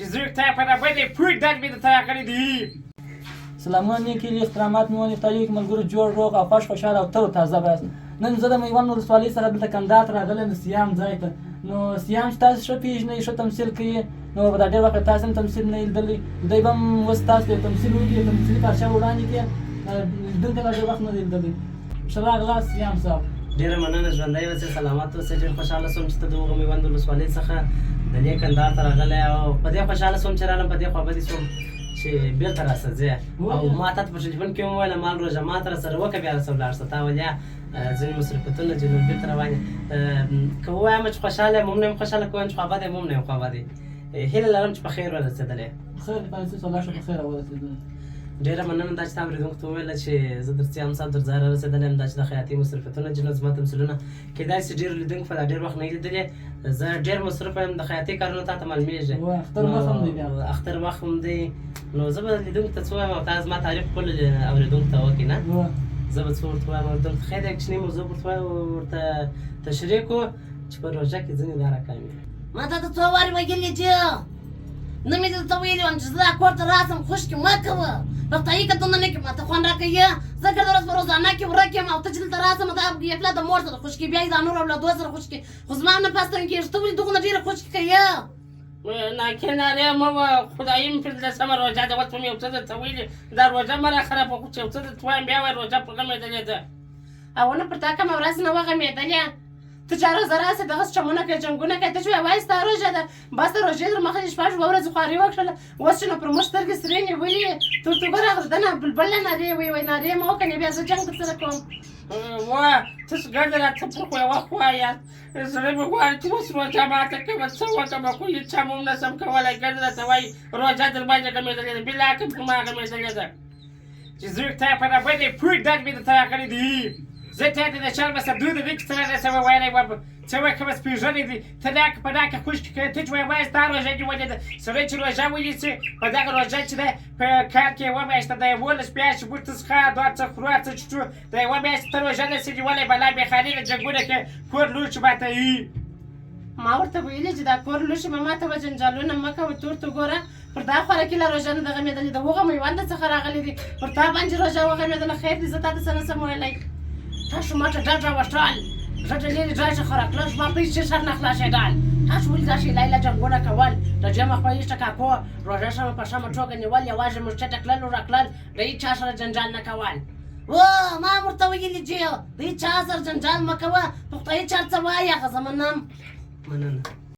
چې زوی تا په رابطې پوی درد مې درته راغلی دي. سلامونه کلي احترامات مو افطاري کې ملګرو جوړ روغ او خوش خوشحاله او تر تازه باست. نن زه د میوند ولسوالۍ څخه دلته کندهار ته راغلی یم د سیام ځای ته. نو سیام چې تاسو ښه پېژنئ ښه تمثیل کوي نو په دا ډېر وخت تاسو هم تمثیل نه لیدلی دوی به هم اوس تاسو ته تمثیل وکړي تمثیلي پارچه وړاندې کړي لیدونکي لا ډېر وخت نه دی لیدلی. ښه راغلاست سیام صاحب. ډېره مننه ژوندی اوسې سلامت اوسې. ډېر خوشحاله شوم چې ته د هغه میوند ولسوالۍ څخه د دې کندهار ته راغلی او په دې خوشحاله شوم چې رالم په دې خوابدي شوم چې بېرته راسه ځې او ما تا ته په ټلیفون کې وویله مال روژه مات راسره وکړه بیا راسه ولاړ شه تا ولیا ځینې مصروفیتونه چې نو بېرته روان یې که ووایم چې خوشحاله یم هم نه یم خوشحاله که ووایم چې خوابدی یم هم نه یم خوابدی هیله لرم چې په خیر ورسېدلی. خیر پایسې الله ښه په خیره ورسېدلی. ډېره مننه دا چې تا اورېدونکو ته وویله چې زه در سیام صاحب در ځای رارسېدلی یم دا چې د خیاطي مصروفیتونه چې نو زما تمثیلونه کېدای شي ډېرو لیدونکو په دا ډېر وخت نه یې لیدلې زه ډېر مصروفه یم د خیاطي کارونه تا ته معلومېږي اختر وخت هم دی بیا اختر وخت هم دی نو زه به لیدونکو ته څه وایم او تا زما تعریف خپلو اورېدونکو ته وکړې نه زه به څه ورته وایم اورېدونکو ته خیر دی کوچنۍ موضوع ورته وایم ورته تشریح کړو چې په روژه کې ځینې دا راکاږي. ما ته څو وارې ویلي چې نه مې درته ویلي وم چې زه دا کور ته راسم خوشکې مه کوه روغتیایي کتونه نه کړي ماته خوند راکوي زه ګرده ورځ په روزانه کې ورک یم او ته چې دلته راسم دا یکله د مور سره خوشکې بیا یې د نورو اولادو سره خوشکې خو زما نه پاستن کېږي ته ولې دغونه ډېره خوشکې کوې ناکې نارې مه وه خدایي مې پنځلسمه روژه ده اوس به مې یو څه درته ویلي دا روژه مه راخرابه خو چې یو څه درته وایم بیا وایي روژه په غمېدلې ده او نه پر تا کومه ورځ نه وغمېدلې ته چې هر ورځ راسې دغسې چمونه کوې جنګونه کوې ته چې وایې ستا روژه ده بس د روژې تر مخه دې شپږ اووه ورځې خواري وکړله اوس چې نو پر موږ سترګې سرې نیولې تورتوګه راغله ده نه بلبل نه نارې وایي نارې مه وکړې بیا زه جنګ درسره کوم وه ته ګرده راته په یوه خوا یاست زړه مې غواړي چې اوس روژه ماته کړمه څه وکړمه خو هېڅ چا مو نه شم کولی ګرده راته وایي روژه در باندې غمېدلې ده بلاکم کومه غمېدلې ده چې زوی تا په رابطې پوی درد مې درته راغلی دي زه تا ته د چل مسه دود دې کې څه رسوه ویلی وم څه وکړم سپېژنې دي ته داکه په داکه خوشکې کوې ته چې وایې ستا روژه دې ولې ده سړی چې روژه ونیسي په دغه روژه چې دی په کال کې یوه میاشته د یولس میاشتې بوټ ته څښه دوه څه خورو څه چټو د یوه میاشتې ته روژه نسي نیولی بلا بېخاني د جنګونه کې کور لوچ ماته یي ما ورته ویلي چې دا کور لوشي به ماته به جنجالونه مه کوه تورته ګوره پر دا خواره کې لا روژه نه ده غمېدلې د هغه میونده څخه راغلي دي پر تا باندې روژه وغمېدله خیر دي زه تا ته څه نسم ویلی تاسو ماته ډډ راوشتل زه لیرې ځای څخه راکړل زما پیسې سر نه خلاصېدل تاسو ولې داسې لیله جنګونه کول د جمع خپلې ټکاکو روژه سمه په سمه توګه نیول یوازې موږ چټه کړل راکړل د هېڅ چا سره جنجال نه کول ما ورته ویلي چې د هېڅ چا سره جنجال مه کوه پخته هېڅ چا څه وایه هغه زه منم مننه